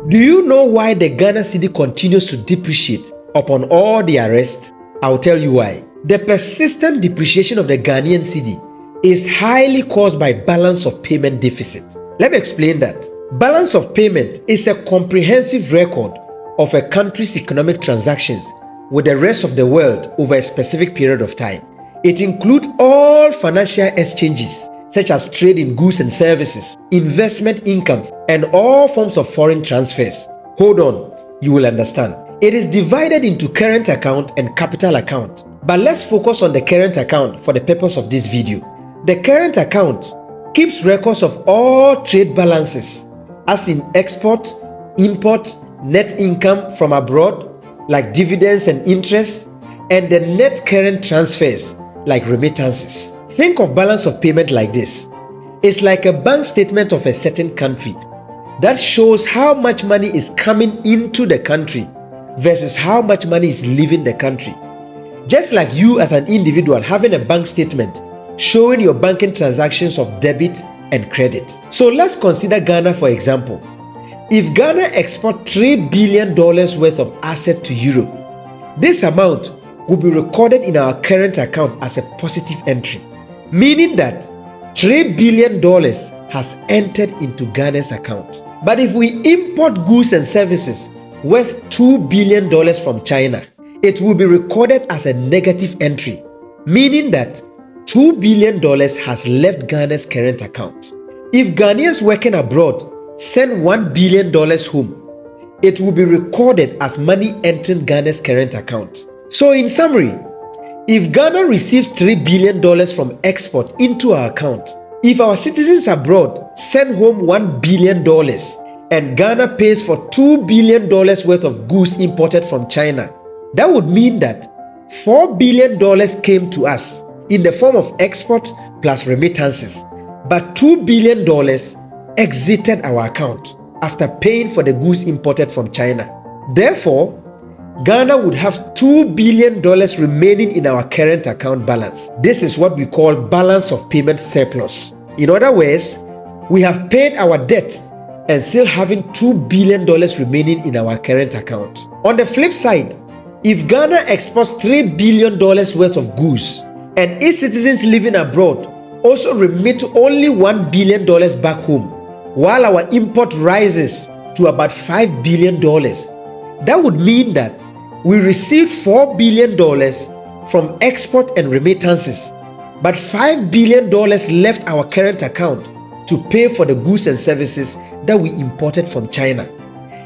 Do you know why the Ghana cedi continues to depreciate upon all the arrest? I'll tell you why. The persistent depreciation of the Ghanaian cedi is highly caused by balance of payment deficit. Let me explain that. Balance of payment is a comprehensive record of a country's economic transactions with the rest of the world over a specific period of time. It includes all financial exchanges such as trade in goods and services, investment incomes, and all forms of foreign transfers. Hold on, you will understand. It is divided into current account and capital account. But let's focus on the current account for the purpose of this video. The current account keeps records of all trade balances, as in export, import, net income from abroad, like dividends and interest, and the net current transfers, like remittances. Think of balance of payment like this. It's like a bank statement of a certain country that shows how much money is coming into the country versus how much money is leaving the country. Just like you as an individual having a bank statement showing your banking transactions of debit and credit. So let's consider Ghana for example. If Ghana exports $3 billion worth of assets to Europe, this amount will be recorded in our current account as a positive entry, meaning that $3 billion has entered into Ghana's account. But if we import goods and services worth $2 billion from China, it will be recorded as a negative entry, meaning that $2 billion has left Ghana's current account. If Ghanaians working abroad send $1 billion home, it will be recorded as money entering Ghana's current account. So in summary, if Ghana receives $3 billion from export into our account, if our citizens abroad send home $1 billion and Ghana pays for $2 billion worth of goods imported from China, that would mean that $4 billion came to us in the form of export plus remittances, but $2 billion exited our account after paying for the goods imported from China. Therefore, Ghana would have $2 billion remaining in our current account balance. This is what we call balance of payment surplus. In other words, we have paid our debt and still having $2 billion remaining in our current account. On the flip side, if Ghana exports $3 billion worth of goods and its citizens living abroad also remit only $1 billion back home, while our import rises to about $5 billion, that would mean that we received $4 billion from export and remittances, but $5 billion left our current account to pay for the goods and services that we imported from China,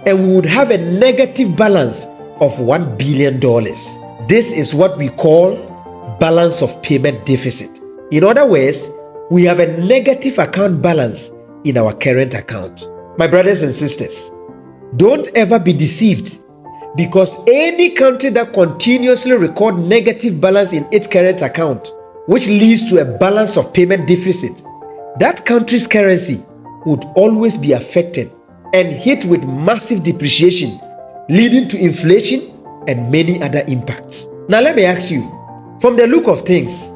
and we would have a negative balance of $1 billion. This is what we call balance of payment deficit. In other words, we have a negative account balance in our current account. My brothers and sisters, don't ever be deceived, because any country that continuously records negative balance in its current account, which leads to a balance of payment deficit, that country's currency would always be affected and hit with massive depreciation, leading to inflation and many other impacts. Now let me ask you, from the look of things,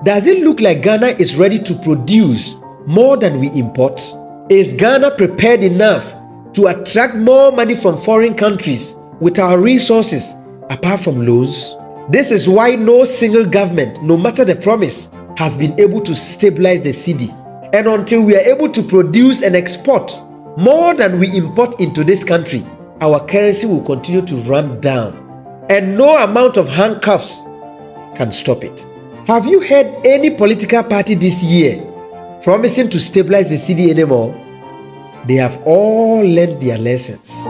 does it look like Ghana is ready to produce more than we import? Is Ghana prepared enough to attract more money from foreign countries with our resources apart from loans? This is why no single government, no matter the promise, has been able to stabilize the cedi. And until we are able to produce and export more than we import into this country, our currency will continue to run down, and no amount of handcuffs can stop it. Have you heard any political party this year promising to stabilize the cedi anymore? They have all learned their lessons.